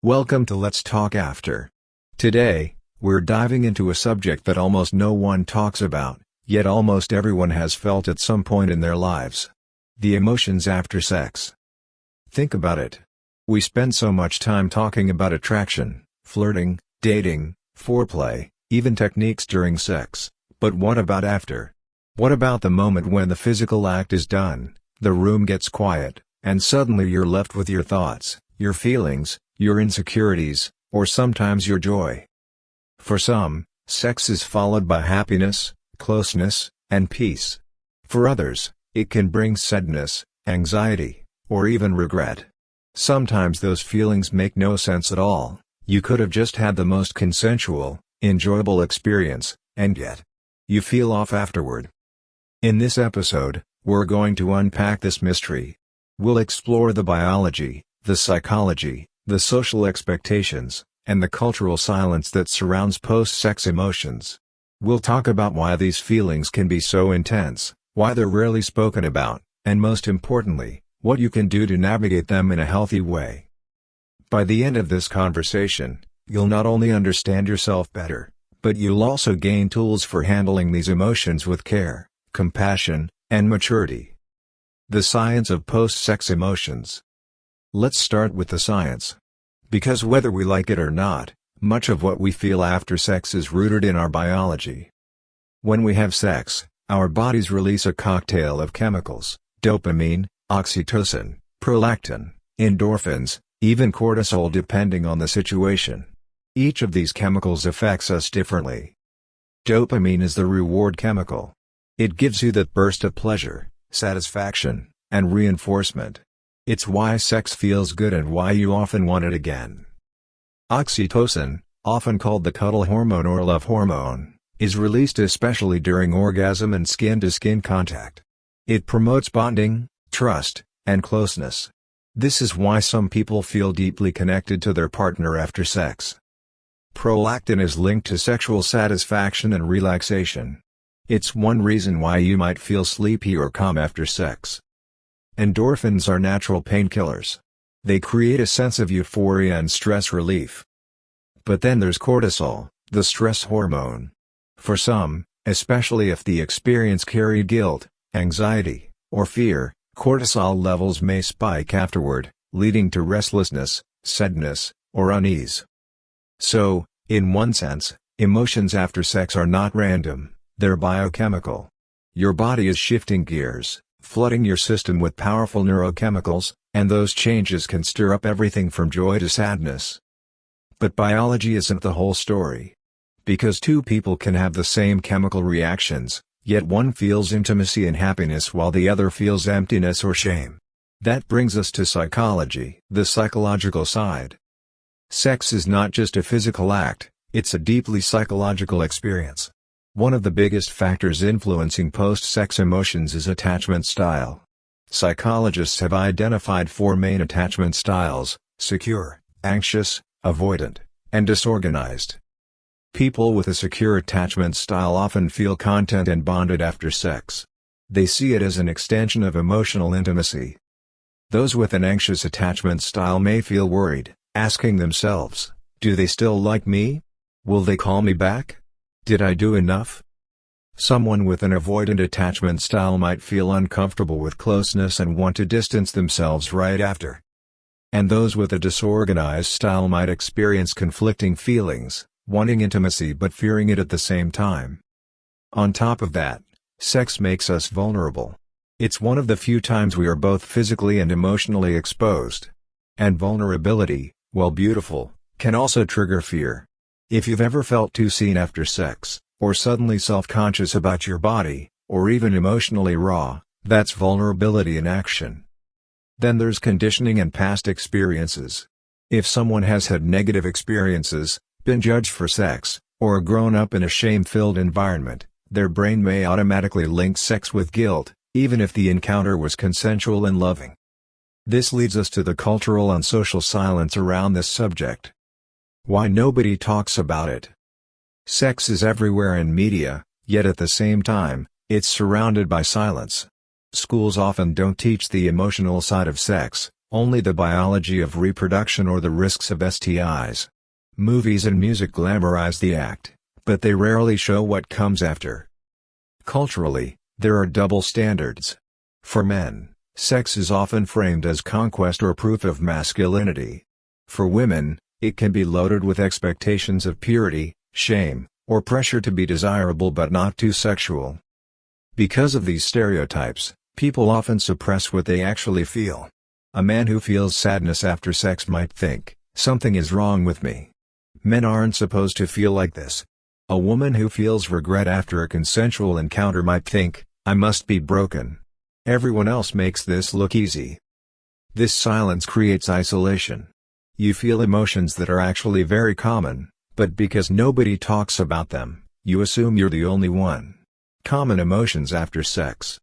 Welcome to Let's Talk After. Today, we're diving into a subject that almost no one talks about, yet almost everyone has felt at some point in their lives. The emotions after sex. Think about it. We spend so much time talking about attraction, flirting, dating, foreplay, even techniques during sex, but what about after? What about the moment when the physical act is done, the room gets quiet, and suddenly you're left with your thoughts, your feelings, your insecurities, or sometimes your joy? For some, sex is followed by happiness, closeness, and peace. For others, it can bring sadness, anxiety, or even regret. Sometimes those feelings make no sense at all. You could have just had the most consensual, enjoyable experience, and yet, you feel off afterward. In this episode, we're going to unpack this mystery. We'll explore the biology, the psychology, the social expectations, and the cultural silence that surrounds post-sex emotions. We'll talk about why these feelings can be so intense, why they're rarely spoken about, and most importantly, what you can do to navigate them in a healthy way. By the end of this conversation, you'll not only understand yourself better, but you'll also gain tools for handling these emotions with care, compassion, and maturity. The science of post-sex emotions. Let's start with the science. Because whether we like it or not, much of what we feel after sex is rooted in our biology. When we have sex, our bodies release a cocktail of chemicals: dopamine, oxytocin, prolactin, endorphins, even cortisol depending on the situation. Each of these chemicals affects us differently. Dopamine is the reward chemical. It gives you that burst of pleasure, satisfaction, and reinforcement. It's why sex feels good and why you often want it again. Oxytocin, often called the cuddle hormone or love hormone, is released especially during orgasm and skin-to-skin contact. It promotes bonding, trust, and closeness. This is why some people feel deeply connected to their partner after sex. Prolactin is linked to sexual satisfaction and relaxation. It's one reason why you might feel sleepy or calm after sex. Endorphins are natural painkillers. They create a sense of euphoria and stress relief. But then there's cortisol, the stress hormone. For some, especially if the experience carried guilt, anxiety, or fear, cortisol levels may spike afterward, leading to restlessness, sadness, or unease. So, in one sense, emotions after sex are not random, they're biochemical. Your body is shifting gears, flooding your system with powerful neurochemicals, and those changes can stir up everything from joy to sadness. But biology isn't the whole story. Because two people can have the same chemical reactions, yet one feels intimacy and happiness while the other feels emptiness or shame. That brings us to psychology, the psychological side. Sex is not just a physical act, it's a deeply psychological experience. One of the biggest factors influencing post-sex emotions is attachment style. Psychologists have identified four main attachment styles: secure, anxious, avoidant, and disorganized. People with a secure attachment style often feel content and bonded after sex. They see it as an extension of emotional intimacy. Those with an anxious attachment style may feel worried, asking themselves, "Do they still like me? Will they call me back? Did I do enough?" Someone with an avoidant attachment style might feel uncomfortable with closeness and want to distance themselves right after. And those with a disorganized style might experience conflicting feelings, wanting intimacy but fearing it at the same time. On top of that, sex makes us vulnerable. It's one of the few times we are both physically and emotionally exposed. And vulnerability, while beautiful, can also trigger fear. If you've ever felt too seen after sex, or suddenly self-conscious about your body, or even emotionally raw, that's vulnerability in action. Then there's conditioning and past experiences. If someone has had negative experiences, been judged for sex, or grown up in a shame-filled environment, their brain may automatically link sex with guilt, even if the encounter was consensual and loving. This leads us to the cultural and social silence around this subject. Why nobody talks about it. Sex is everywhere in media, yet at the same time, it's surrounded by silence. Schools often don't teach the emotional side of sex, only the biology of reproduction or the risks of STIs. Movies and music glamorize the act, but they rarely show what comes after. Culturally, there are double standards. For men, sex is often framed as conquest or proof of masculinity. For women, it can be loaded with expectations of purity, shame, or pressure to be desirable but not too sexual. Because of these stereotypes, people often suppress what they actually feel. A man who feels sadness after sex might think, "Something is wrong with me." Men aren't supposed to feel like this. A woman who feels regret after a consensual encounter might think, "I must be broken. Everyone else makes this look easy." This silence creates isolation. You feel emotions that are actually very common, but because nobody talks about them, you assume you're the only one. Common emotions after sex.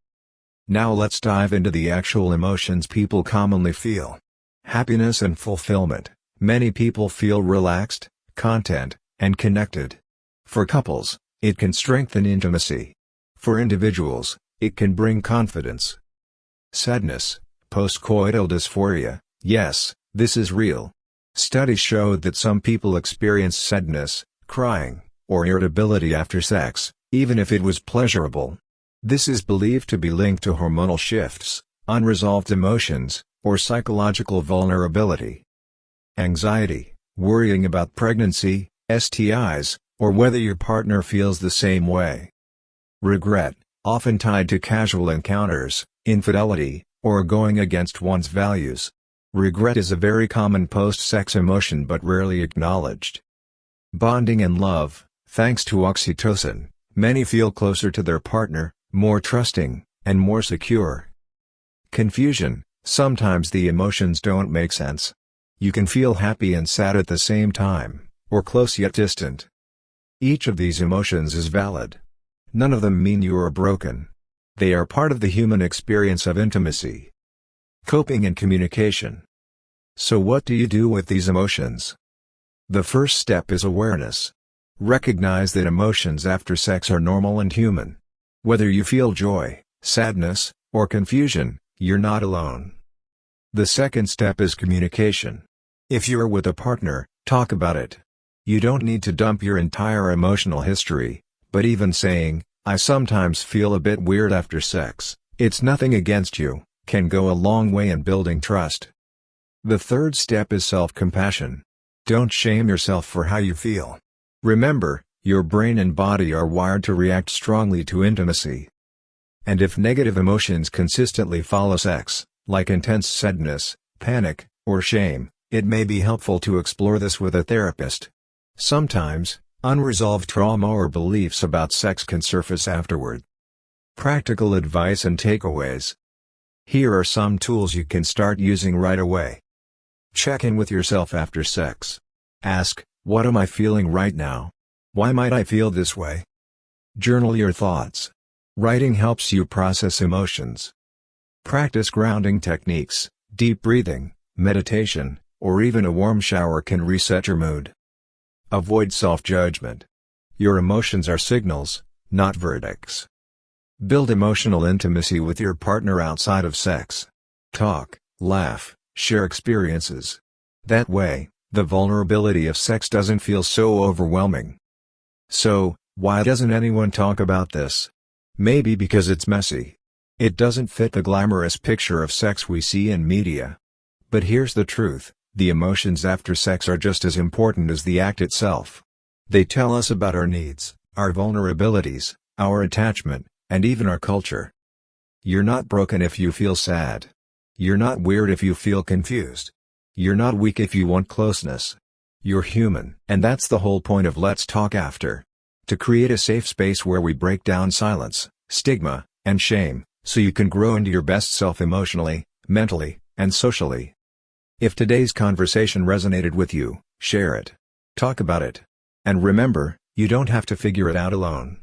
Now let's dive into the actual emotions people commonly feel. Happiness and fulfillment. Many people feel relaxed, content, and connected. For couples, it can strengthen intimacy. For individuals, it can bring confidence. Sadness, postcoital dysphoria. Yes, this is real. Studies showed that some people experience sadness, crying, or irritability after sex, even if it was pleasurable. This is believed to be linked to hormonal shifts, unresolved emotions, or psychological vulnerability. Anxiety, worrying about pregnancy, STIs, or whether your partner feels the same way. Regret, often tied to casual encounters, infidelity, or going against one's values. Regret is a very common post-sex emotion but rarely acknowledged. Bonding and love. Thanks to oxytocin, many feel closer to their partner, more trusting, and more secure. Confusion. Sometimes the emotions don't make sense. You can feel happy and sad at the same time, or close yet distant. Each of these emotions is valid. None of them mean you are broken. They are part of the human experience of intimacy. Coping and communication. So what do you do with these emotions? The first step is awareness. Recognize that emotions after sex are normal and human. Whether you feel joy, sadness, or confusion, you're not alone. The second step is communication. If you're with a partner, talk about it. You don't need to dump your entire emotional history, but even saying, "I sometimes feel a bit weird after sex, it's nothing against you," can go a long way in building trust. The third step is self-compassion. Don't shame yourself for how you feel. Remember, your brain and body are wired to react strongly to intimacy. And if negative emotions consistently follow sex, like intense sadness, panic, or shame, it may be helpful to explore this with a therapist. Sometimes, unresolved trauma or beliefs about sex can surface afterward. Practical advice and takeaways. Here are some tools you can start using right away. Check in with yourself after sex. Ask, "What am I feeling right now? Why might I feel this way?" Journal your thoughts. Writing helps you process emotions. Practice grounding techniques. Deep breathing, meditation, or even a warm shower can reset your mood. Avoid self-judgment. Your emotions are signals, not verdicts. Build emotional intimacy with your partner outside of sex. Talk, laugh, share experiences. That way, the vulnerability of sex doesn't feel so overwhelming. So, why doesn't anyone talk about this? Maybe because it's messy. It doesn't fit the glamorous picture of sex we see in media. But here's the truth, the emotions after sex are just as important as the act itself. They tell us about our needs, our vulnerabilities, our attachment, and even our culture. You're not broken if you feel sad. You're not weird if you feel confused. You're not weak if you want closeness. You're human. And that's the whole point of Let's Talk After. To create a safe space where we break down silence, stigma, and shame, so you can grow into your best self emotionally, mentally, and socially. If today's conversation resonated with you, share it. Talk about it. And remember, you don't have to figure it out alone.